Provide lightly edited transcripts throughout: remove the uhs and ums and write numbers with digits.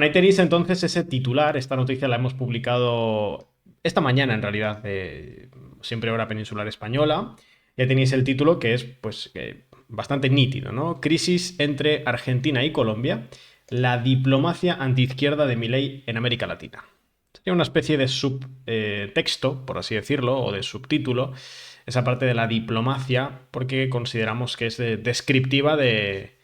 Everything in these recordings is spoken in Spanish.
Ahí tenéis entonces ese titular. Esta noticia la hemos publicado esta mañana, en realidad, siempre hora peninsular española. Ya tenéis el título, que es pues bastante nítido, ¿no? Crisis entre Argentina y Colombia, la diplomacia antiizquierda de Milei en América Latina. Sería una especie de subtexto, por así decirlo, o de subtítulo, esa parte de la diplomacia, porque consideramos que es descriptiva de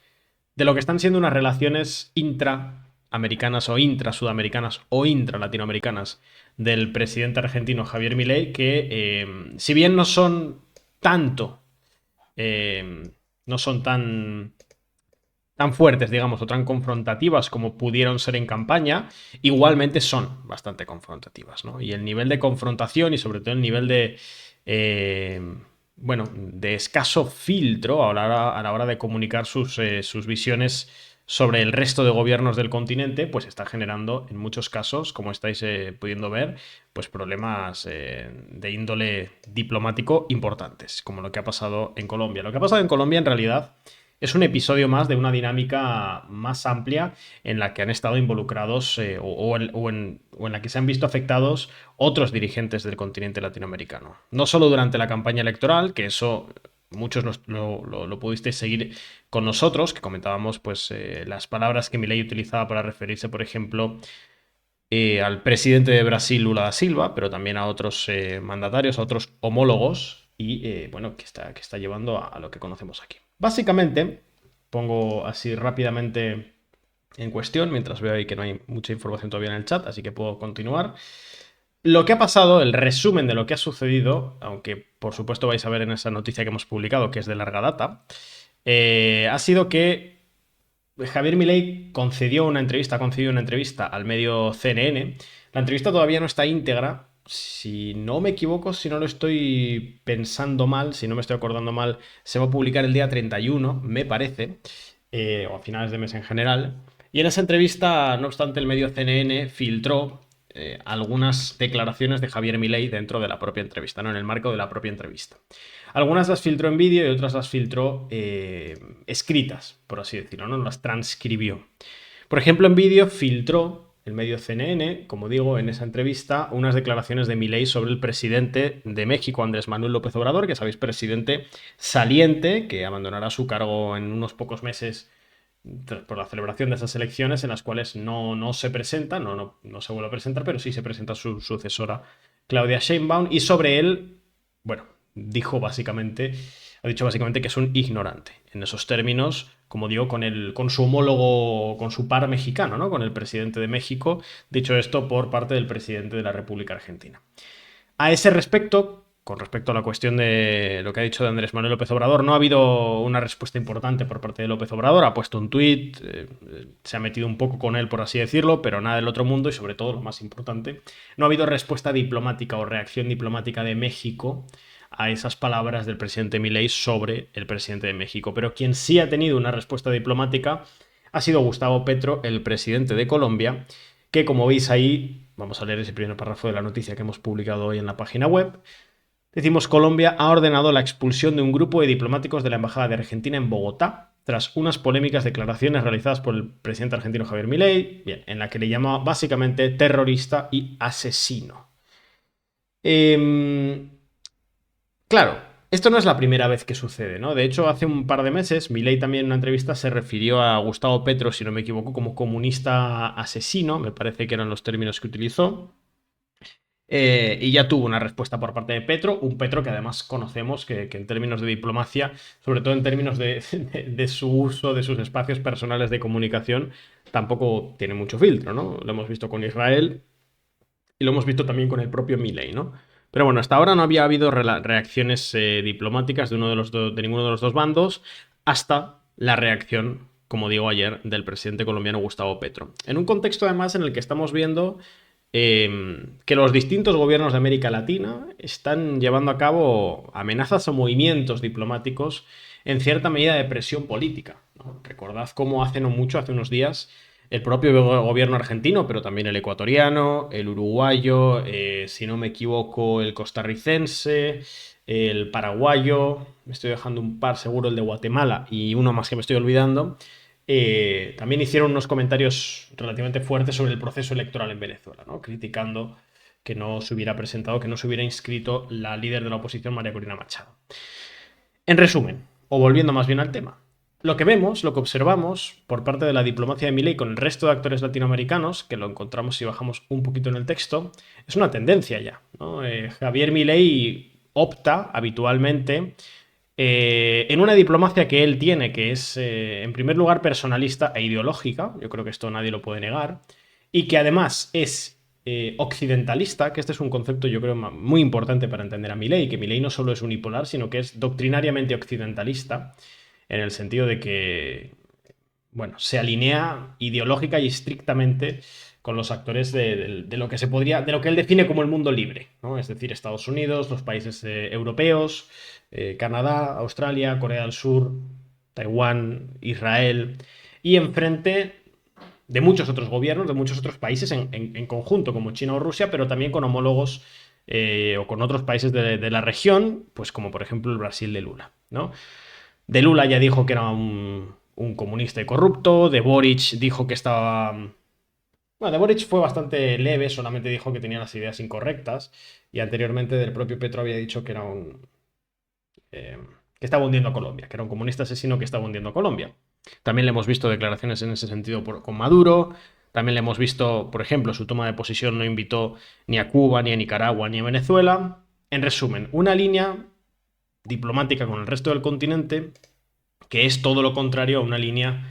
lo que están siendo unas relaciones intraamericanas o intrasudamericanas o intralatinoamericanas del presidente argentino Javier Milei, que si bien no son tanto, eh, no son tan fuertes, digamos, o tan confrontativas como pudieron ser en campaña, igualmente son bastante confrontativas, ¿no? Y el nivel de confrontación y sobre todo el nivel de, eh, bueno, de escaso filtro a la hora de comunicar sus visiones sobre el resto de gobiernos del continente, pues está generando en muchos casos, como estáis pudiendo ver, pues problemas de índole diplomático importantes, como lo que ha pasado en Colombia. Lo que ha pasado en Colombia en realidad es un episodio más de una dinámica más amplia en la que han estado involucrados o en la que se han visto afectados otros dirigentes del continente latinoamericano. No solo durante la campaña electoral, que eso muchos lo pudisteis seguir con nosotros, que comentábamos pues las palabras que Milei utilizaba para referirse, por ejemplo, al presidente de Brasil, Lula da Silva, pero también a otros mandatarios, a otros homólogos, y bueno, que está llevando a lo que conocemos aquí. Básicamente, pongo así rápidamente en cuestión, mientras veo ahí que no hay mucha información todavía en el chat, así que puedo continuar. Lo que ha pasado, el resumen de lo que ha sucedido, aunque por supuesto vais a ver en esa noticia que hemos publicado, que es de larga data, ha sido que Javier Milei ha concedido una entrevista al medio CNN. La entrevista todavía no está íntegra. Si no me equivoco, si no lo estoy pensando mal, si no me estoy acordando mal, se va a publicar el día 31, me parece, o a finales de mes en general. Y en esa entrevista, no obstante, el medio CNN filtró algunas declaraciones de Javier Milei dentro de la propia entrevista, ¿no? En el marco de la propia entrevista. Algunas las filtró en vídeo y otras las filtró escritas, por así decirlo, ¿no? Las transcribió. Por ejemplo, en vídeo filtró el medio CNN, como digo, en esa entrevista, unas declaraciones de Milei sobre el presidente de México, Andrés Manuel López Obrador, que sabéis, presidente saliente, que abandonará su cargo en unos pocos meses por la celebración de esas elecciones en las cuales no se presenta, no se vuelve a presentar, pero sí se presenta su sucesora Claudia Sheinbaum, y sobre él, bueno, ha dicho básicamente que es un ignorante. En esos términos, como digo, con su homólogo, con su par mexicano, ¿no? Con el presidente de México, dicho esto por parte del presidente de la República Argentina. A ese respecto, con respecto a la cuestión de lo que ha dicho de Andrés Manuel López Obrador, no ha habido una respuesta importante por parte de López Obrador. Ha puesto un tuit, se ha metido un poco con él, por así decirlo, pero nada del otro mundo y sobre todo, lo más importante, no ha habido respuesta diplomática o reacción diplomática de México a esas palabras del presidente Milei sobre el presidente de México. Pero quien sí ha tenido una respuesta diplomática ha sido Gustavo Petro, el presidente de Colombia, que como veis ahí, vamos a leer ese primer párrafo de la noticia que hemos publicado hoy en la página web. Decimos, Colombia ha ordenado la expulsión de un grupo de diplomáticos de la Embajada de Argentina en Bogotá tras unas polémicas declaraciones realizadas por el presidente argentino Javier Milei, bien, en la que le llamaba básicamente terrorista y asesino. Claro, esto no es la primera vez que sucede, ¿no? De hecho, hace un par de meses, Milei también en una entrevista se refirió a Gustavo Petro, si no me equivoco, como comunista asesino, me parece que eran los términos que utilizó. Y ya tuvo una respuesta por parte de Petro, un Petro que además conocemos que en términos de diplomacia, sobre todo en términos de su uso de sus espacios personales de comunicación, tampoco tiene mucho filtro, ¿no? Lo hemos visto con Israel y lo hemos visto también con el propio Milei, ¿no? Pero bueno, hasta ahora no había habido reacciones diplomáticas de, de ninguno de los dos bandos, hasta la reacción, como digo ayer, del presidente colombiano Gustavo Petro. En un contexto además en el que estamos viendo que los distintos gobiernos de América Latina están llevando a cabo amenazas o movimientos diplomáticos en cierta medida de presión política, ¿no? Recordad cómo hace no mucho, hace unos días, el propio gobierno argentino, pero también el ecuatoriano, el uruguayo, si no me equivoco, el costarricense, el paraguayo, me estoy dejando un par seguro, el de Guatemala y uno más que me estoy olvidando, también hicieron unos comentarios relativamente fuertes sobre el proceso electoral en Venezuela, ¿no? Criticando que no se hubiera presentado, que no se hubiera inscrito la líder de la oposición, María Corina Machado. En resumen, o volviendo más bien al tema, lo que vemos, lo que observamos por parte de la diplomacia de Milei con el resto de actores latinoamericanos, que lo encontramos si bajamos un poquito en el texto, es una tendencia ya, ¿no? Javier Milei opta habitualmente en una diplomacia que él tiene, que es en primer lugar personalista e ideológica, yo creo que esto nadie lo puede negar, y que además es occidentalista, que este es un concepto yo creo muy importante para entender a Milei, que Milei no solo es unipolar, sino que es doctrinariamente occidentalista, en el sentido de que, bueno, se alinea ideológica y estrictamente con los actores de lo que se podría, de lo que él define como el mundo libre, ¿no? Es decir, Estados Unidos, los países europeos, Canadá, Australia, Corea del Sur, Taiwán, Israel, y enfrente de muchos otros gobiernos, de muchos otros países en conjunto, como China o Rusia, pero también con homólogos o con otros países de la región, pues como por ejemplo el Brasil de Lula, ¿no? De Lula ya dijo que era un comunista y corrupto, de Boric dijo que estaba... Bueno, de Boric fue bastante leve, solamente dijo que tenía las ideas incorrectas, y anteriormente del propio Petro había dicho que era que estaba hundiendo a Colombia, que era un comunista asesino que estaba hundiendo a Colombia. También le hemos visto declaraciones en ese sentido con Maduro. También le hemos visto, por ejemplo, su toma de posición no invitó ni a Cuba, ni a Nicaragua, ni a Venezuela. En resumen, una línea diplomática con el resto del continente que es todo lo contrario a una línea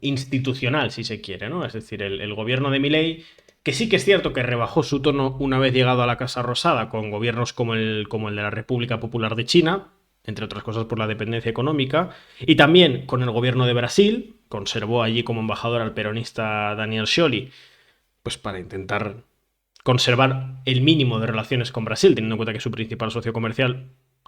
institucional, si se quiere, ¿no? Es decir, el gobierno de Milei, que sí que es cierto que rebajó su tono una vez llegado a la Casa Rosada con gobiernos como el de la República Popular de China, entre otras cosas por la dependencia económica, y también con el gobierno de Brasil, conservó allí como embajador al peronista Daniel Scioli, pues para intentar conservar el mínimo de relaciones con Brasil, teniendo en cuenta que es su principal socio comercial,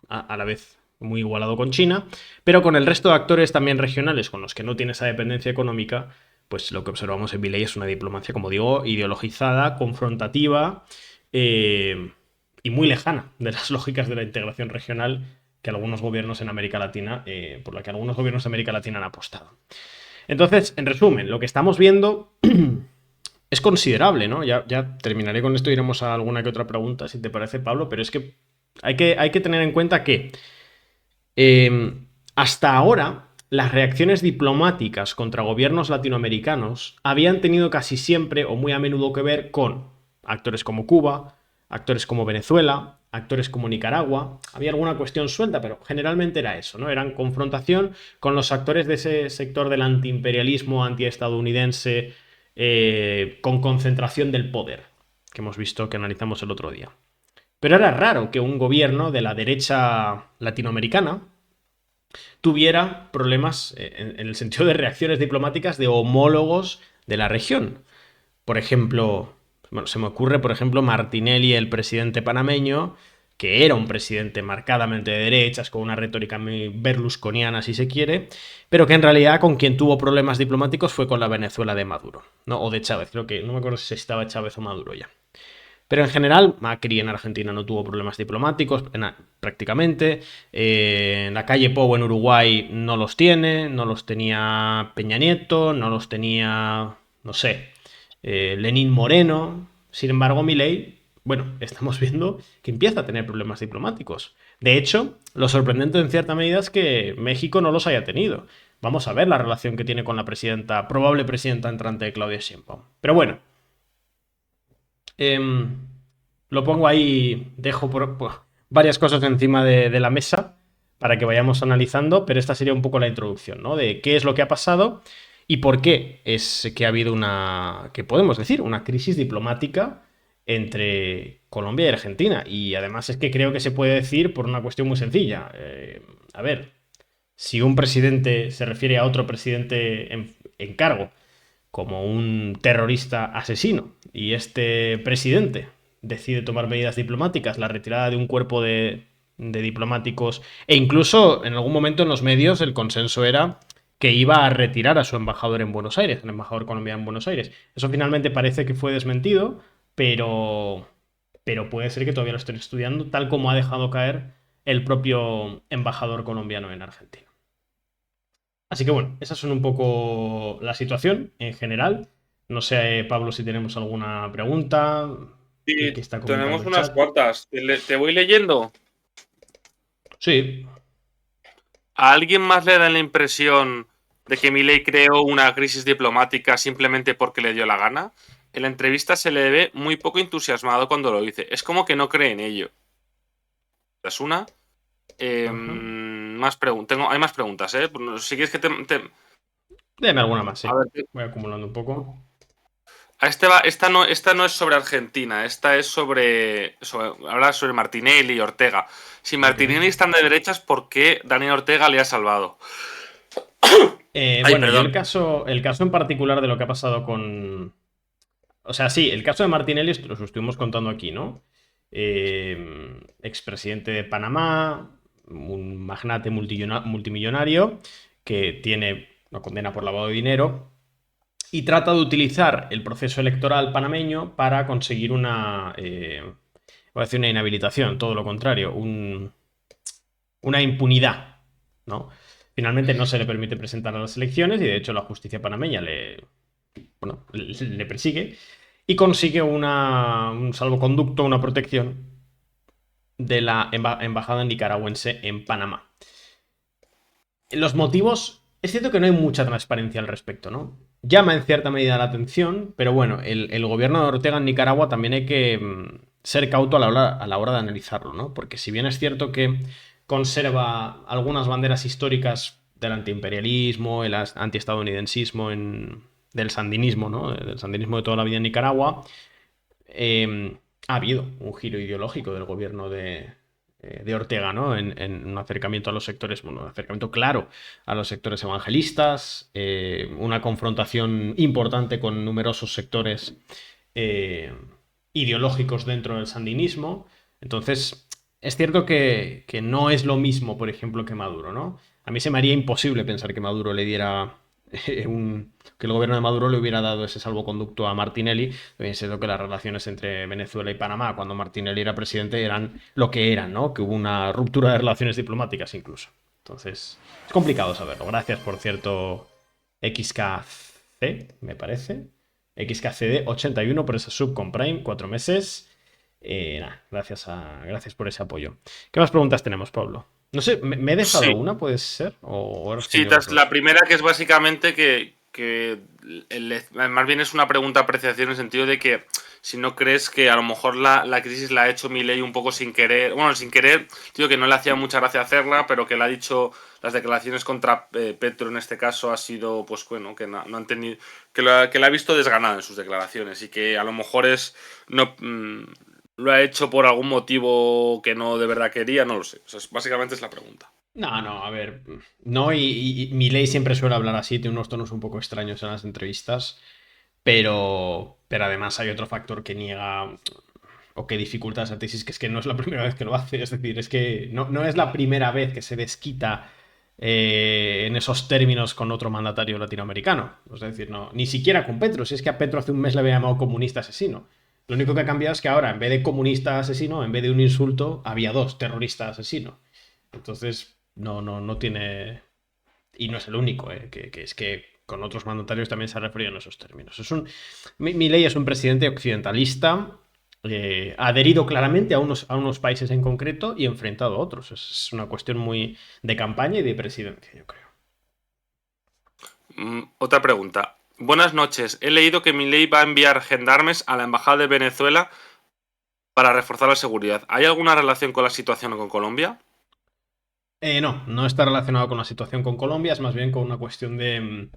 a la vez muy igualado con China, pero con el resto de actores también regionales con los que no tiene esa dependencia económica, pues lo que observamos en Milei es una diplomacia, como digo, ideologizada, confrontativa y muy lejana de las lógicas de la integración regional que algunos gobiernos en América Latina, por la que algunos gobiernos de América Latina han apostado. Entonces, en resumen, lo que estamos viendo es considerable, ¿no? Ya terminaré con esto y iremos a alguna que otra pregunta, si te parece, Pablo, pero es que hay que tener en cuenta que hasta ahora las reacciones diplomáticas contra gobiernos latinoamericanos habían tenido casi siempre o muy a menudo que ver con actores como Cuba, actores como Venezuela, actores como Nicaragua. Había alguna cuestión suelta, pero generalmente era eso, ¿no? Eran confrontación con los actores de ese sector del antiimperialismo, antiestadounidense, con concentración del poder, que hemos visto, que analizamos el otro día. Pero era raro que un gobierno de la derecha latinoamericana tuviera problemas en el sentido de reacciones diplomáticas de homólogos de la región. Por ejemplo, bueno, se me ocurre, por ejemplo, Martinelli, el presidente panameño, que era un presidente marcadamente de derechas, con una retórica muy berlusconiana, si se quiere, pero que en realidad con quien tuvo problemas diplomáticos fue con la Venezuela de Maduro, ¿no? O de Chávez, creo que no me acuerdo si estaba Chávez o Maduro ya. Pero en general, Macri en Argentina no tuvo problemas diplomáticos, prácticamente. En la calle Pou en Uruguay no los tiene, no los tenía Peña Nieto, no los tenía, no sé, Lenín Moreno. Sin embargo, Milei, bueno, estamos viendo que empieza a tener problemas diplomáticos. De hecho, lo sorprendente en cierta medida es que México no los haya tenido. Vamos a ver la relación que tiene con la presidenta, probable presidenta entrante de Claudia Sheinbaum. Pero bueno, Em, lo pongo ahí, dejo varias cosas encima de la mesa para que vayamos analizando, pero esta sería un poco la introducción, ¿no? De qué es lo que ha pasado y por qué es que ha habido una, que podemos decir, una crisis diplomática entre Colombia y Argentina. Y además es que creo que se puede decir por una cuestión muy sencilla. A ver, si un presidente se refiere a otro presidente en cargo como un terrorista asesino y este presidente decide tomar medidas diplomáticas, la retirada de un cuerpo de diplomáticos e incluso en algún momento en los medios el consenso era que iba a retirar a su embajador en Buenos Aires, el embajador colombiano en Buenos Aires. Eso finalmente parece que fue desmentido, pero, pero puede ser que todavía lo estén estudiando, tal como ha dejado caer el propio embajador colombiano en Argentina. Así que bueno, esas son un poco la situación en general. No sé, Pablo, si tenemos alguna pregunta Sí, que está comentando tenemos el unas chat. cuantas. Te voy leyendo. Sí. ¿A alguien más le da la impresión de que Milei creó una crisis diplomática simplemente porque le dio la gana? En la entrevista se le ve muy poco entusiasmado cuando lo dice. Es como que no cree en ello. Es una. Ajá. Más preguntas. Hay más preguntas, ¿eh? Si quieres que Deme alguna más, A sí. ver, Voy acumulando un poco. esta no es sobre Argentina, esta es habla sobre Martinelli y Ortega. Si Ok. Martinelli están de derechas, ¿por qué Daniel Ortega le ha salvado? Ay, Bueno, yo perdón. el caso en particular de lo que ha pasado con. O sea, sí, el caso de Martinelli lo estuvimos contando aquí, ¿no? Expresidente de Panamá, un magnate multimillonario que tiene una condena por lavado de dinero y trata de utilizar el proceso electoral panameño para conseguir voy a decir una inhabilitación, todo lo contrario, una impunidad, ¿no? Finalmente no se le permite presentar a las elecciones y de hecho la justicia panameña bueno, le persigue y consigue un salvoconducto, una protección de la embajada nicaragüense en Panamá. Los motivos, es cierto que no hay mucha transparencia al respecto, ¿no? Llama en cierta medida la atención, pero bueno, el gobierno de Ortega en Nicaragua también hay que ser cauto a la hora de analizarlo, ¿no? Porque si bien es cierto que conserva algunas banderas históricas del antiimperialismo, el antiestadounidensismo, del sandinismo, ¿no? Del sandinismo de toda la vida en Nicaragua, ha habido un giro ideológico del gobierno de Ortega, ¿no? En un acercamiento a los sectores, bueno, un acercamiento claro a los sectores evangelistas, una confrontación importante con numerosos sectores eh, ideológicos dentro del sandinismo. Entonces, es cierto que no es lo mismo, por ejemplo, que Maduro, ¿no? A mí se me haría imposible pensar que Maduro le diera que el gobierno de Maduro le hubiera dado ese salvoconducto a Martinelli. También siendo que las relaciones entre Venezuela y Panamá, cuando Martinelli era presidente, eran lo que eran, ¿no? Que hubo una ruptura de relaciones diplomáticas incluso. Entonces, es complicado saberlo. Gracias, por cierto, XKC, me parece. XKCD 81 por esa sub con Prime, 4 meses. Gracias por ese apoyo. ¿Qué más preguntas tenemos, Pablo? No sé, ¿me he dejado Sí, alguna, puede ser? ¿O he sí, respondido las la dos? primera que es básicamente que más bien es una pregunta de apreciación en el sentido de que si no crees que a lo mejor la crisis la ha hecho Milei un poco sin querer, bueno, sin querer, digo que no le hacía mucha gracia hacerla, pero que le ha dicho las declaraciones contra Petro en este caso ha sido, pues bueno, que no han tenido, que la ha visto desganada en sus declaraciones y que a lo mejor no, lo ha hecho por algún motivo que no de verdad quería, no lo sé. O sea, básicamente es la pregunta. No, no, a ver, no, y Milei siempre suele hablar así, tiene unos tonos un poco extraños en las entrevistas, pero además hay otro factor que niega o que dificulta esa tesis, que es que no es la primera vez que lo hace, es decir, es que no es la primera vez que se desquita en esos términos con otro mandatario latinoamericano, es decir, no, ni siquiera con Petro, si es que a Petro hace un mes le había llamado comunista asesino. Lo único que ha cambiado es que ahora, en vez de comunista asesino, en vez de un insulto, había dos, terrorista asesino. Entonces, no tiene. Y no es el único, que es que con otros mandatarios también se ha referido en esos términos. Milei es un presidente occidentalista, adherido claramente a unos países en concreto y enfrentado a otros. Es una cuestión muy de campaña y de presidencia, yo creo. Otra pregunta. Buenas noches. He leído que Milei va a enviar gendarmes a la embajada de Venezuela para reforzar la seguridad. ¿Hay alguna relación con la situación con Colombia? No está relacionado con la situación con Colombia, es más bien con una cuestión de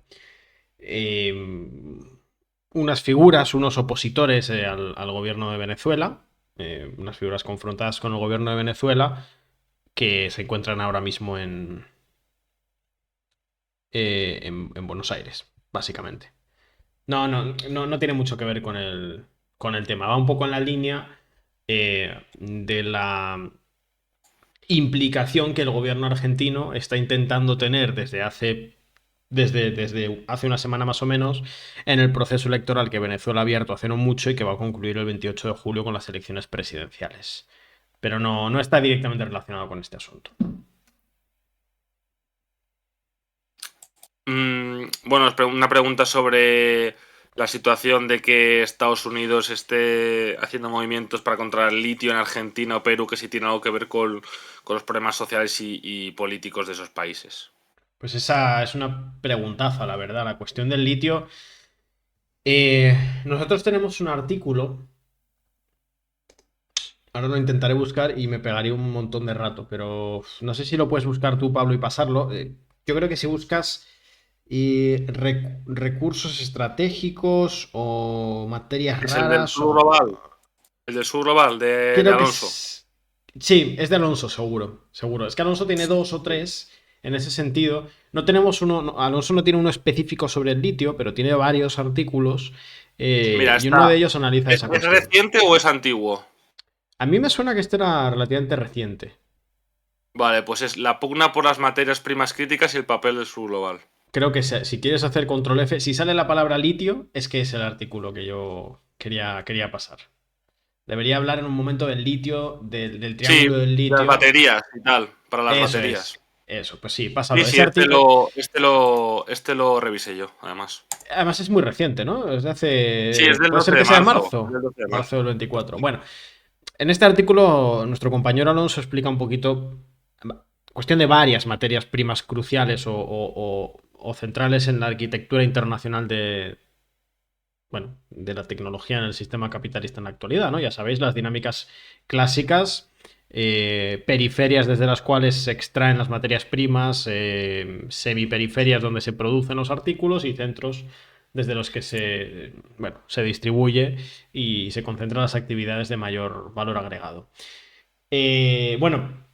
unas figuras, unos opositores al gobierno de Venezuela, unas figuras confrontadas con el gobierno de Venezuela que se encuentran ahora mismo en Buenos Aires, básicamente. No tiene mucho que ver con el tema. Va un poco en la línea de la implicación que el gobierno argentino está intentando tener desde hace una semana más o menos en el proceso electoral que Venezuela ha abierto hace no mucho y que va a concluir el 28 de julio con las elecciones presidenciales. Pero no está directamente relacionado con este asunto. Bueno, una pregunta sobre la situación de que Estados Unidos esté haciendo movimientos para controlar el litio en Argentina o Perú, que si tiene algo que ver con los problemas sociales y políticos de esos países. Pues esa es una preguntaza, la verdad. La cuestión del litio. Nosotros tenemos un artículo. Ahora lo intentaré buscar y me pegaría un montón de rato, pero no sé si lo puedes buscar tú, Pablo, y pasarlo. Yo creo que si buscas recursos estratégicos o materias Es el del raras sur o... global. El del sur global de Creo que Alonso. es... Sí, es de Alonso, seguro, seguro. Es que Alonso tiene dos o tres en ese sentido. No tenemos uno, Alonso no tiene uno específico sobre el litio, pero tiene varios artículos Mira, y uno está. de ellos analiza esa ¿Es cuestión. reciente o es antiguo? A mí me suena que este era relativamente reciente. Vale, pues es la pugna por las materias primas críticas y el papel del sur global. Creo que si quieres hacer control F, si sale la palabra litio, es que es el artículo que yo quería pasar. Debería hablar en un momento del litio, del Sí, triángulo del las litio. baterías y tal, para las Eso baterías. es. Eso, pues sí, Sí, pásalo. sí, Ese artículo, este lo revisé yo, además. además es muy reciente, ¿no? Es de Sí, es hace... del Puede 12 ser de que sea de marzo. Es marzo. del 12 de Marzo marzo. del 24. Bueno, en este artículo nuestro compañero Alonso explica un poquito cuestión de varias materias primas cruciales o centrales en la arquitectura internacional de la tecnología en el sistema capitalista en la actualidad, ¿no? Ya sabéis, las dinámicas clásicas, periferias desde las cuales se extraen las materias primas, semiperiferias donde se producen los artículos y centros desde los que se distribuye y se concentran las actividades de mayor valor agregado. Bueno,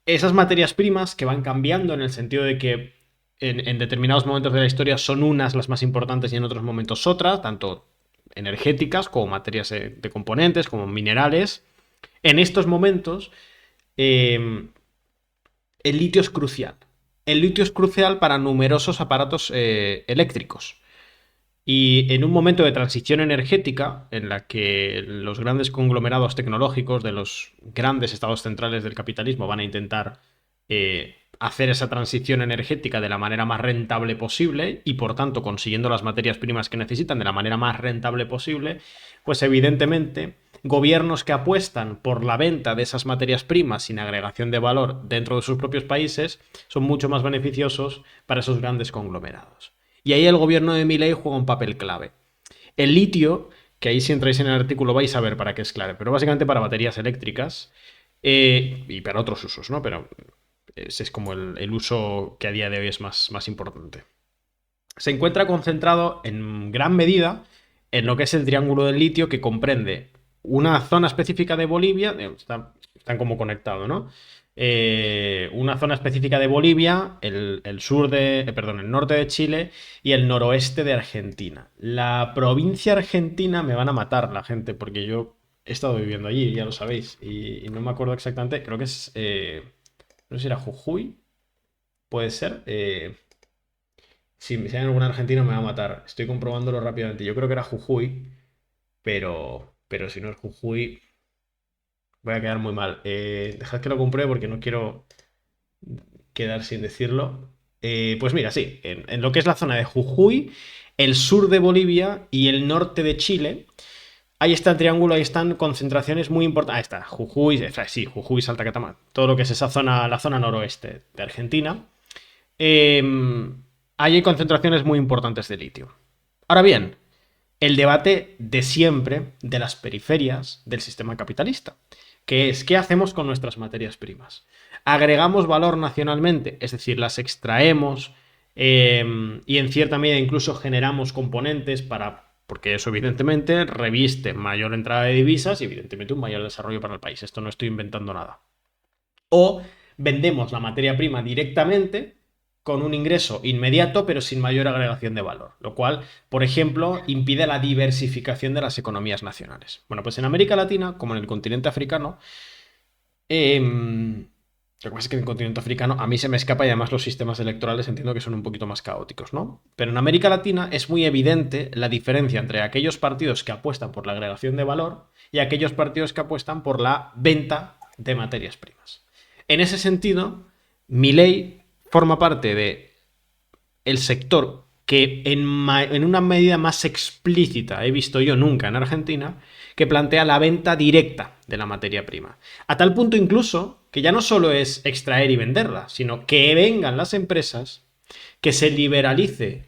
esas materias primas que van cambiando en el sentido de que en determinados momentos de la historia son unas las más importantes y en otros momentos otras, tanto energéticas como materias de componentes, como minerales. En estos momentos, eh, el litio es crucial. El litio es crucial para numerosos aparatos eléctricos. Y en un momento de transición energética, en la que los grandes conglomerados tecnológicos de los grandes estados centrales del capitalismo van a intentar hacer esa transición energética de la manera más rentable posible y por tanto consiguiendo las materias primas que necesitan de la manera más rentable posible, pues evidentemente gobiernos que apuestan por la venta de esas materias primas sin agregación de valor dentro de sus propios países son mucho más beneficiosos para esos grandes conglomerados. Y ahí el gobierno de Milei juega un papel clave. El litio, que ahí si entráis en el artículo vais a ver para qué es clave, pero básicamente para baterías eléctricas y para otros usos, ¿no? Pero ese es como el uso que a día de hoy es más importante. Se encuentra concentrado en gran medida en lo que es el triángulo del litio, que comprende una zona específica de Bolivia, están como conectados, ¿no? Una zona específica de Bolivia, el sur perdón, el norte de Chile y el noroeste de Argentina. La provincia argentina me van a matar la gente porque yo he estado viviendo allí, ya lo sabéis, y no me acuerdo exactamente, creo que es, no sé si era Jujuy, puede ser. Si hay algún argentino me va a matar. Estoy comprobándolo rápidamente. Yo creo que era Jujuy, pero si no es Jujuy, voy a quedar muy mal. Dejad que lo compruebe porque no quiero quedar sin decirlo. Pues mira, sí, en lo que es la zona de Jujuy, el sur de Bolivia y el norte de Chile, ahí está el triángulo, ahí están concentraciones muy importantes. Ahí está, Jujuy, sí, Jujuy, Salta Catamar, todo lo que es esa zona, la zona noroeste de Argentina. Eh, Ahí hay concentraciones muy importantes de litio. Ahora bien, el debate de siempre de las periferias del sistema capitalista, que es qué hacemos con nuestras materias primas. ¿Agregamos valor nacionalmente? Es decir, las extraemos y en cierta medida incluso generamos componentes porque eso evidentemente reviste mayor entrada de divisas y evidentemente un mayor desarrollo para el país. Esto no estoy inventando nada. O vendemos la materia prima directamente con un ingreso inmediato pero sin mayor agregación de valor, lo cual, por ejemplo, impide la diversificación de las economías nacionales. Bueno, pues en América Latina, como en el continente africano, lo que pasa es que en el continente africano a mí se me escapa y además los sistemas electorales entiendo que son un poquito más caóticos, ¿no? Pero en América Latina es muy evidente la diferencia entre aquellos partidos que apuestan por la agregación de valor y aquellos partidos que apuestan por la venta de materias primas. En ese sentido, Milei forma parte de el sector que en una medida más explícita he visto yo nunca en Argentina, que plantea la venta directa de la materia prima. A tal punto incluso que ya no solo es extraer y venderla, sino que vengan las empresas, que se liberalice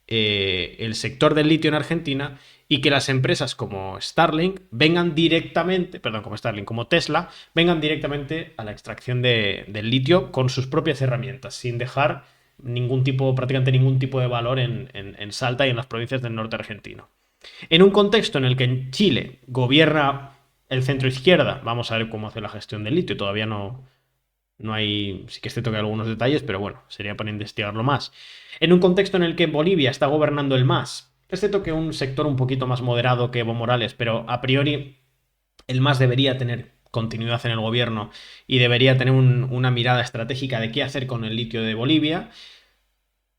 el sector del litio en Argentina y que las empresas como Starlink vengan directamente, perdón, como Starlink, como Tesla, vengan directamente a la extracción del litio con sus propias herramientas, sin dejar ningún tipo, prácticamente ningún tipo de valor en Salta y en las provincias del norte argentino. En un contexto en el que en Chile gobierna el centro izquierda, vamos a ver cómo hace la gestión del litio, todavía no hay, sí que es cierto que hay algunos detalles, pero bueno, sería para investigarlo más. En un contexto en el que en Bolivia está gobernando el MAS, es cierto que un sector un poquito más moderado que Evo Morales, pero a priori el MAS debería tener continuidad en el gobierno y debería tener una mirada estratégica de qué hacer con el litio de Bolivia.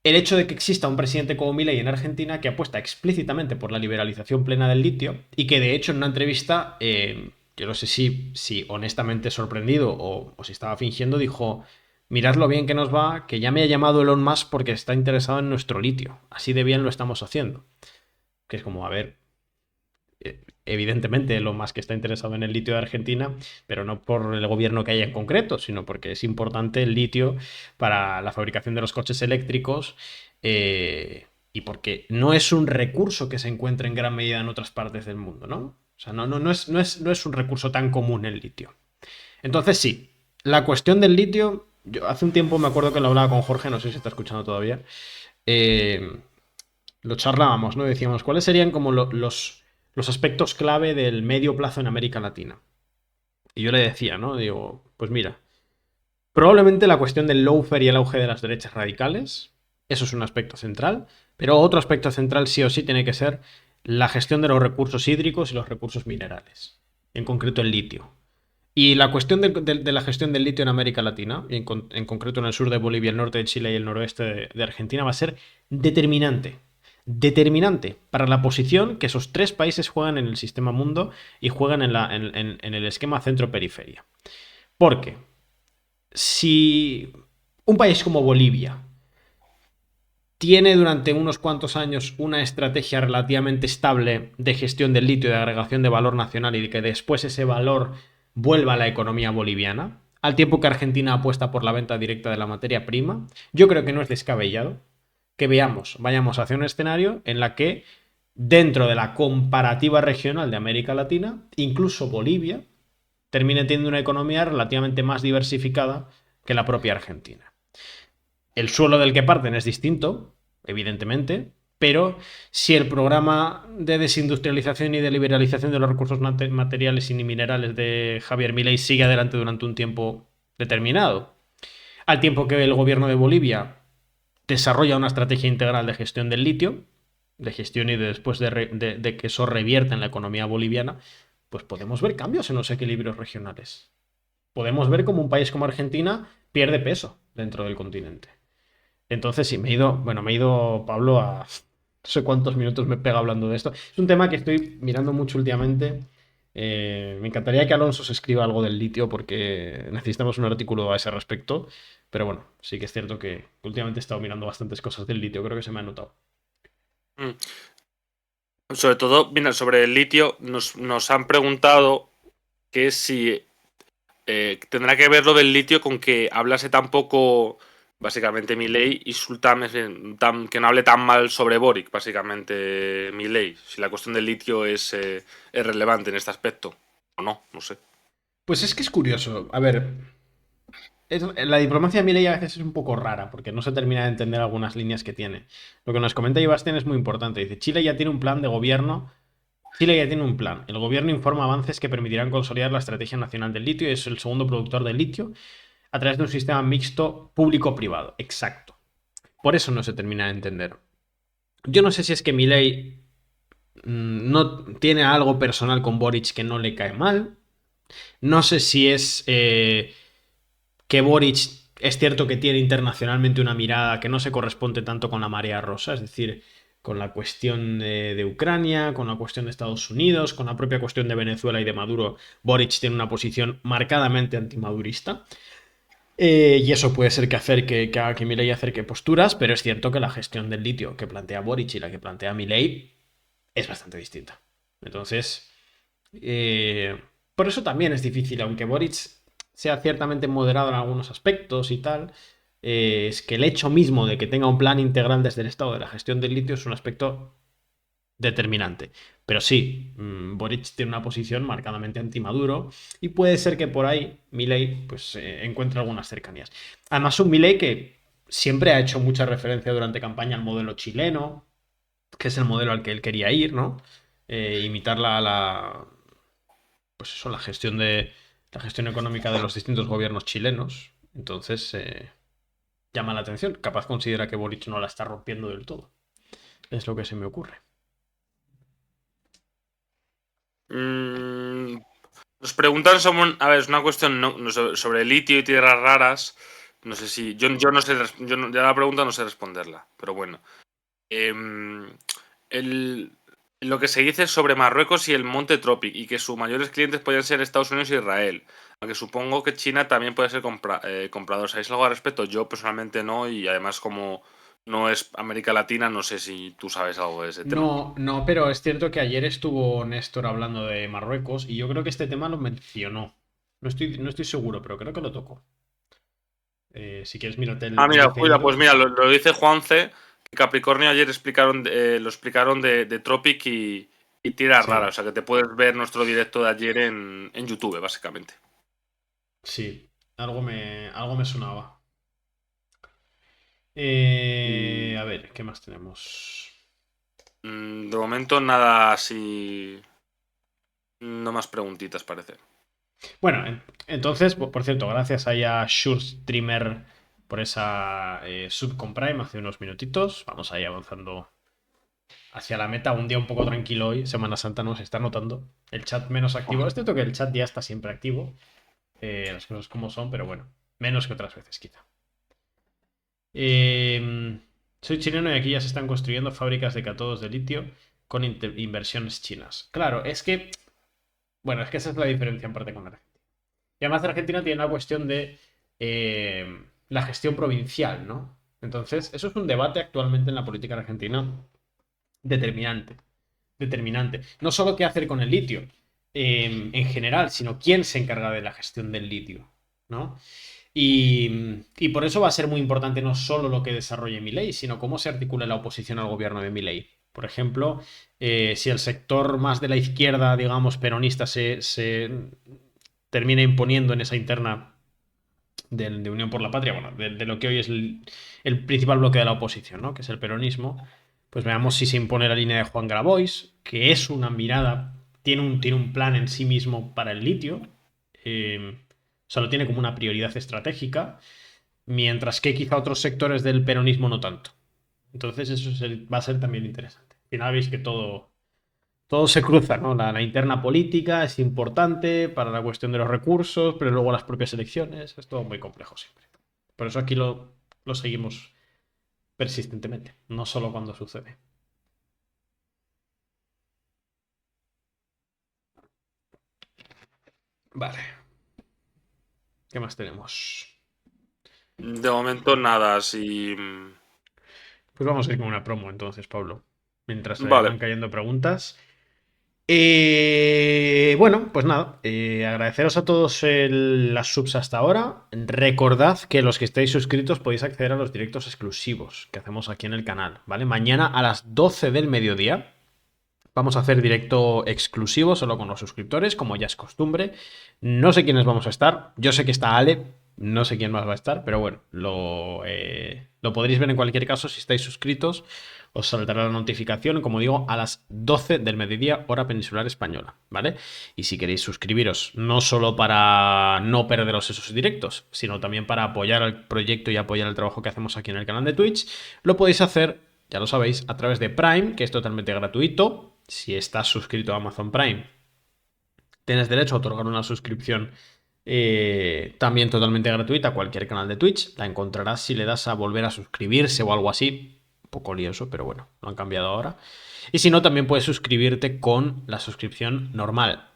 El hecho de que exista un presidente como Milei en Argentina que apuesta explícitamente por la liberalización plena del litio y que de hecho en una entrevista, yo no sé si honestamente sorprendido o si estaba fingiendo, dijo, mirad lo bien que nos va, que ya me ha llamado Elon Musk porque está interesado en nuestro litio, así de bien lo estamos haciendo. Que es como, a ver, evidentemente Elon Musk está interesado en el litio de Argentina, pero no por el gobierno que haya en concreto, sino porque es importante el litio para la fabricación de los coches eléctricos y porque no es un recurso que se encuentre en gran medida en otras partes del mundo, ¿no? O sea, no es un recurso tan común el litio. Entonces sí, la cuestión del litio, yo hace un tiempo me acuerdo que lo hablaba con Jorge, no sé si está escuchando todavía, eh, lo charlábamos, ¿no? Decíamos, ¿cuáles serían como los aspectos clave del medio plazo en América Latina? Y yo le decía, ¿no? Digo, pues mira, probablemente la cuestión del lawfare y el auge de las derechas radicales, eso es un aspecto central, pero otro aspecto central sí o sí tiene que ser la gestión de los recursos hídricos y los recursos minerales, en concreto el litio. Y la cuestión de la gestión del litio en América Latina, y en concreto en el sur de Bolivia, el norte de Chile y el noroeste de Argentina, va a ser determinante. Determinante para la posición que esos tres países juegan en el sistema mundo y juegan en el esquema centro-periferia. Porque si un país como Bolivia tiene durante unos cuantos años una estrategia relativamente estable de gestión del litio y de agregación de valor nacional y de que después ese valor vuelva a la economía boliviana, al tiempo que Argentina apuesta por la venta directa de la materia prima, yo creo que no es descabellado que vayamos hacia un escenario en la que dentro de la comparativa regional de América Latina, incluso Bolivia termine teniendo una economía relativamente más diversificada que la propia Argentina. El suelo del que parten es distinto, evidentemente, pero si el programa de desindustrialización y de liberalización de los recursos materiales y minerales de Javier Milei sigue adelante durante un tiempo determinado, al tiempo que el gobierno de Bolivia desarrolla una estrategia integral de gestión del litio, de gestión y después de que eso revierta en la economía boliviana, pues podemos ver cambios en los equilibrios regionales. Podemos ver cómo un país como Argentina pierde peso dentro del continente. Entonces, sí, me he ido, Pablo, a no sé cuántos minutos me pega hablando de esto. Es un tema que estoy mirando mucho últimamente. Me encantaría que Alonso se escriba algo del litio porque necesitamos un artículo a ese respecto. Pero bueno, sí que es cierto que últimamente he estado mirando bastantes cosas del litio, creo que se me ha notado. Mm. Sobre todo, mira, sobre el litio, nos han preguntado que si tendrá que ver lo del litio con que hablase tan poco, básicamente, Milei y Sultan, que no hable tan mal sobre Boric, básicamente, Milei. Si la cuestión del litio es relevante en este aspecto. O no, no sé. Pues es que es curioso. A ver, la diplomacia de Milei a veces es un poco rara porque no se termina de entender algunas líneas que tiene. Lo que nos comenta Ibastien es muy importante. Dice, Chile ya tiene un plan de gobierno. Chile ya tiene un plan. El gobierno informa avances que permitirán consolidar la estrategia nacional del litio y es el segundo productor de litio a través de un sistema mixto público-privado. Exacto. Por eso no se termina de entender. Yo no sé si es que Milei no tiene algo personal con Boric que no le cae mal. No sé si es que Boric es cierto que tiene internacionalmente una mirada que no se corresponde tanto con la marea rosa, es decir, con la cuestión de Ucrania, con la cuestión de Estados Unidos, con la propia cuestión de Venezuela y de Maduro. Boric tiene una posición marcadamente antimadurista. Y eso puede ser que haga que Milei acerque posturas, pero es cierto que la gestión del litio que plantea Boric y la que plantea Milei es bastante distinta. Entonces, por eso también es difícil, aunque Boric sea ciertamente moderado en algunos aspectos y tal, es que el hecho mismo de que tenga un plan integral desde el Estado de la gestión del litio es un aspecto determinante. Pero sí, Boric tiene una posición marcadamente anti-Maduro y puede ser que por ahí Milei pues, encuentre algunas cercanías. Además, un Milei que siempre ha hecho mucha referencia durante campaña al modelo chileno, que es el modelo al que él quería ir, ¿no? Imitar pues eso, la gestión económica de los distintos gobiernos chilenos. Entonces, llama la atención. Capaz considera que Boric no la está rompiendo del todo. Es lo que se me ocurre. Mm, nos preguntan sobre, a ver, es una cuestión sobre litio y tierras raras. No sé si, yo no sé, ya la pregunta no sé responderla, pero bueno. Em, el- lo que se dice sobre Marruecos y el Monte Tropic y que sus mayores clientes pueden ser Estados Unidos e Israel. Aunque supongo que China también puede ser comprador. ¿Sabéis algo al respecto? Yo personalmente no, y además como no es América Latina, no sé si tú sabes algo de ese tema. No, no, pero es cierto que ayer estuvo Néstor hablando de Marruecos y yo creo que este tema lo mencionó. No estoy seguro, pero creo que lo tocó. Si quieres, mírate Ah, el mira, dice cuida, pues hilo. mira, lo dice Juance, que Capricornio ayer lo explicaron de Tropic y tierras raras. Sí, O sea que te puedes ver nuestro directo de ayer en YouTube, básicamente. sí, algo me sonaba. Y A ver, ¿qué más tenemos? de momento nada así. No más preguntitas, parece. Bueno, entonces, por cierto, gracias ahí a SureStreamer por esa sub con Prime hace unos minutitos. Vamos ahí avanzando hacia la meta. Un día un poco tranquilo hoy, Semana Santa nos está notando. El chat menos activo. Es cierto que el chat ya está siempre activo, las cosas como son, pero bueno, menos que otras veces quizá. Soy chileno y aquí ya se están construyendo fábricas de cátodos de litio con inversiones chinas. Claro, bueno, es que esa es la diferencia en parte con Argentina. Y además Argentina tiene la cuestión de la gestión provincial, ¿no? Entonces, eso es un debate actualmente en la política argentina determinante. Determinante. No solo qué hacer con el litio en general, sino quién se encarga de la gestión del litio, ¿no? Y por eso va a ser muy importante no solo lo que desarrolle Milei, sino cómo se articula la oposición al gobierno de Milei. Por ejemplo, si el sector más de la izquierda, digamos, peronista, se termina imponiendo en esa interna de Unión por la Patria, bueno, de lo que hoy es el principal bloque de la oposición, ¿no? Que es el peronismo, pues veamos si se impone la línea de Juan Grabois, que es una mirada, tiene un plan en sí mismo para el litio, o sea, lo tiene como una prioridad estratégica, mientras que quizá otros sectores del peronismo no tanto. Entonces eso va a ser también interesante. Al final veis que todo se cruza, ¿no? La interna política es importante para la cuestión de los recursos, pero luego las propias elecciones, es todo muy complejo siempre. Por eso aquí lo seguimos persistentemente, no solo cuando sucede. Vale, ¿qué más tenemos? De momento nada así. Pues vamos a ir con una promo entonces, Pablo, mientras Vale. van cayendo preguntas. Bueno, pues nada, agradeceros a todos las subs hasta ahora. Recordad que los que estáis suscritos podéis acceder a los directos exclusivos que hacemos aquí en el canal, ¿vale? Mañana a las 12 del mediodía vamos a hacer directo exclusivo solo con los suscriptores, como ya es costumbre. No sé quiénes vamos a estar. Yo sé que está Ale, no sé quién más va a estar, pero bueno, lo podréis ver en cualquier caso si estáis suscritos. Os saldrá la notificación, como digo, a las 12 del mediodía, hora peninsular española, ¿vale? Y si queréis suscribiros, no solo para no perderos esos directos, sino también para apoyar al proyecto y apoyar el trabajo que hacemos aquí en el canal de Twitch, lo podéis hacer, ya lo sabéis, a través de Prime, que es totalmente gratuito. Si estás suscrito a Amazon Prime, tienes derecho a otorgar una suscripción también totalmente gratuita a cualquier canal de Twitch. La encontrarás si le das a volver a suscribirse o algo así. Un poco lioso, pero bueno, lo han cambiado ahora. Y si no, también puedes suscribirte con la suscripción normal.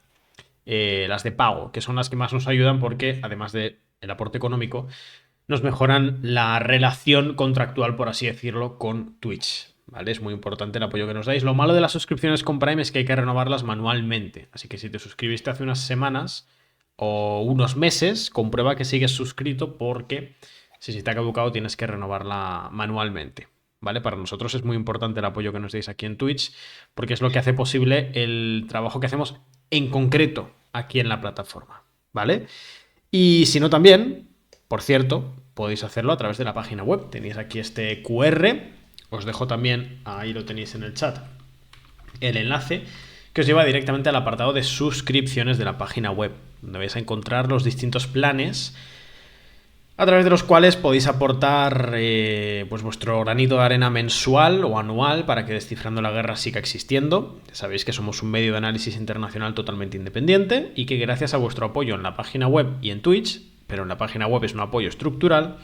Las de pago, que son las que más nos ayudan porque además de el aporte económico, nos mejoran la relación contractual, por así decirlo, con Twitch. ¿Vale? Es muy importante el apoyo que nos dais. Lo malo de las suscripciones con Prime es que hay que renovarlas manualmente. Así que si te suscribiste hace unas semanas o unos meses, comprueba que sigues suscrito porque si se te ha caducado tienes que renovarla manualmente. ¿Vale? Para nosotros es muy importante el apoyo que nos deis aquí en Twitch porque es lo que hace posible el trabajo que hacemos en concreto aquí en la plataforma. ¿Vale? Y si no también, por cierto, podéis hacerlo a través de la página web. Tenéis aquí este QR. Os dejo también, ahí lo tenéis en el chat, el enlace que os lleva directamente al apartado de suscripciones de la página web, donde vais a encontrar los distintos planes a través de los cuales podéis aportar pues vuestro granito de arena mensual o anual para que Descifrando la Guerra siga existiendo. Ya sabéis que somos un medio de análisis internacional totalmente independiente y que gracias a vuestro apoyo en la página web y en Twitch, pero en la página web es un apoyo estructural,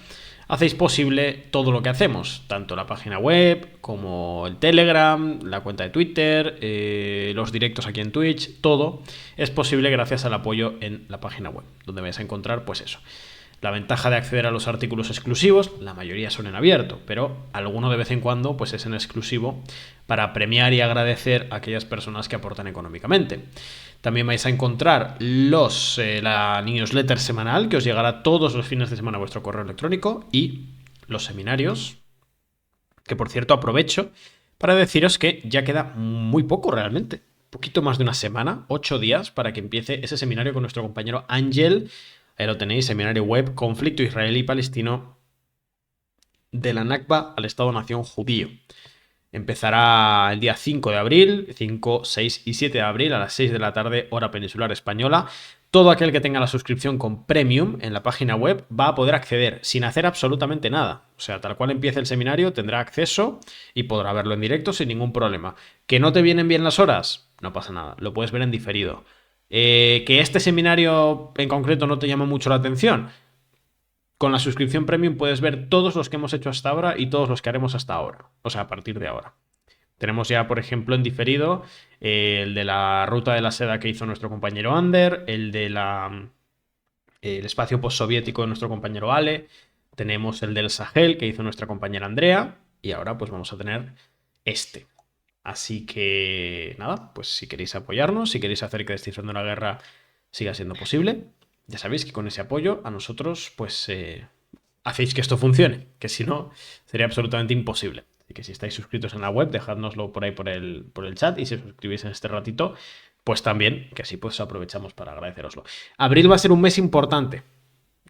hacéis posible todo lo que hacemos, tanto la página web como el Telegram, la cuenta de Twitter, los directos aquí en Twitch, todo es posible gracias al apoyo en la página web, donde vais a encontrar pues eso. La ventaja de acceder a los artículos exclusivos, la mayoría son en abierto, pero alguno de vez en cuando pues es en exclusivo para premiar y agradecer a aquellas personas que aportan económicamente. También vais a encontrar la newsletter semanal que os llegará todos los fines de semana a vuestro correo electrónico y los seminarios, que por cierto aprovecho para deciros que ya queda muy poco realmente. Poquito más de una semana, 8 días, para que empiece ese seminario con nuestro compañero Ángel. Ahí lo tenéis, seminario web, conflicto israelí-palestino de la Nakba al Estado-Nación judío. Empezará el día 5 de abril, 5, 6 y 7 de abril a las 6 de la tarde, hora peninsular española. Todo aquel que tenga la suscripción con Premium en la página web va a poder acceder sin hacer absolutamente nada. O sea, tal cual empiece el seminario tendrá acceso y podrá verlo en directo sin ningún problema. ¿Que no te vienen bien las horas? No pasa nada, lo puedes ver en diferido. ¿Que este seminario en concreto no te llama mucho la atención? Con la suscripción Premium puedes ver todos los que hemos hecho hasta ahora y todos los que haremos hasta ahora. O sea, a partir de ahora. Tenemos ya, por ejemplo, en diferido el de la ruta de la seda que hizo nuestro compañero Ander, el de el espacio postsoviético de nuestro compañero Ale, tenemos el del Sahel que hizo nuestra compañera Andrea y ahora pues vamos a tener este. Así que nada, pues si queréis apoyarnos, si queréis hacer que Descifrando la Guerra siga siendo posible, ya sabéis que con ese apoyo a nosotros pues hacéis que esto funcione, que si no sería absolutamente imposible. Así que si estáis suscritos en la web, dejádnoslo por ahí por el chat y si os suscribís en este ratito, pues también, que así pues aprovechamos para agradeceroslo. Abril va a ser un mes importante,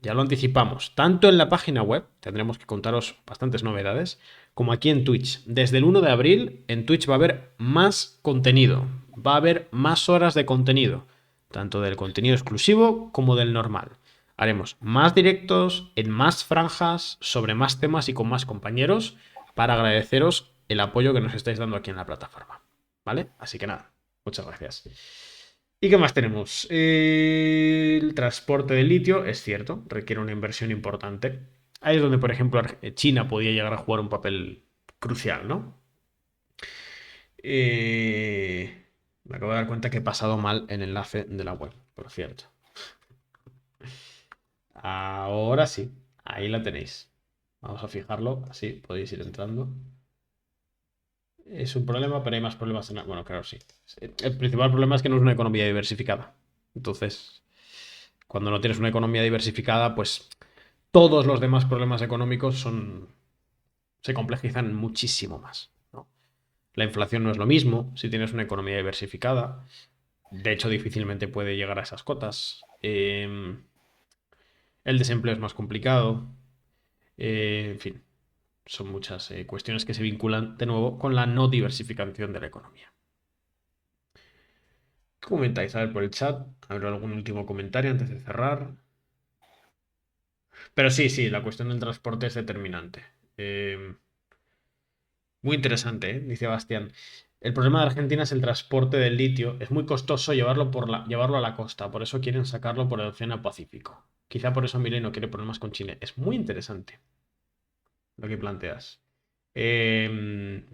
ya lo anticipamos, tanto en la página web, tendremos que contaros bastantes novedades, como aquí en Twitch. Desde el 1 de abril en Twitch va a haber más contenido, va a haber más horas de contenido, tanto del contenido exclusivo como del normal. Haremos más directos, en más franjas, sobre más temas y con más compañeros para agradeceros el apoyo que nos estáis dando aquí en la plataforma. ¿Vale? Así que nada, muchas gracias. ¿Y qué más tenemos? El transporte de litio, es cierto, requiere una inversión importante. Ahí es donde, por ejemplo, China podía llegar a jugar un papel crucial, ¿no? Me acabo de dar cuenta que he pasado mal el enlace de la web, por cierto. Ahora sí, ahí la tenéis. Vamos a fijarlo, así podéis ir entrando. Es un problema, pero hay más problemas en Bueno, claro, sí. El principal problema es que no es una economía diversificada. Entonces, cuando no tienes una economía diversificada, pues todos los demás problemas económicos se complejizan muchísimo más, ¿no? La inflación no es lo mismo si tienes una economía diversificada. De hecho, difícilmente puede llegar a esas cotas. El desempleo es más complicado. En fin, son muchas cuestiones que se vinculan de nuevo con la no diversificación de la economía. ¿Qué comentáis? A ver por el chat. ¿Habrá algún último comentario antes de cerrar? Pero sí, sí, la cuestión del transporte es determinante. Muy interesante, ¿eh? Dice Bastián. El problema de Argentina es el transporte del litio. Es muy costoso llevarlo a la costa, por eso quieren sacarlo por el Océano Pacífico. Quizá por eso Milei no quiere problemas con Chile. Es muy interesante lo que planteas. Es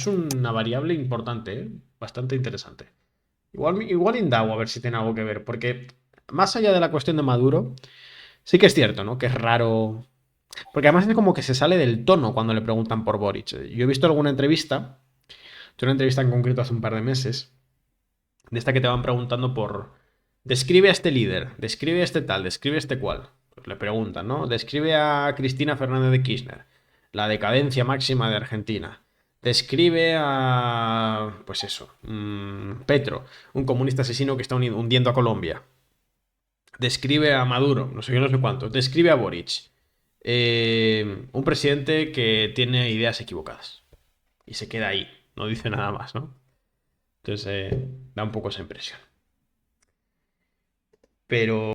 una variable importante, ¿eh? Bastante interesante. Igual indago a ver si tiene algo que ver, porque más allá de la cuestión de Maduro, Sí que es cierto, ¿no? Que es raro. Porque además es como que se sale del tono cuando le preguntan por Boric. Yo he visto alguna entrevista, tuve una entrevista en concreto hace un par de meses, de esta que te van preguntando por. Describe a este líder, describe a este tal, describe a este cual. Pues le preguntan, ¿no? Describe a Cristina Fernández de Kirchner, la decadencia máxima de Argentina. Describe a. Pues eso. Petro, un comunista asesino que está hundiendo a Colombia. Describe a Maduro, no sé qué, no sé cuánto. Describe a Boric. Un presidente que tiene ideas equivocadas. Y se queda ahí. No dice nada más, ¿no? Entonces da un poco esa impresión. Pero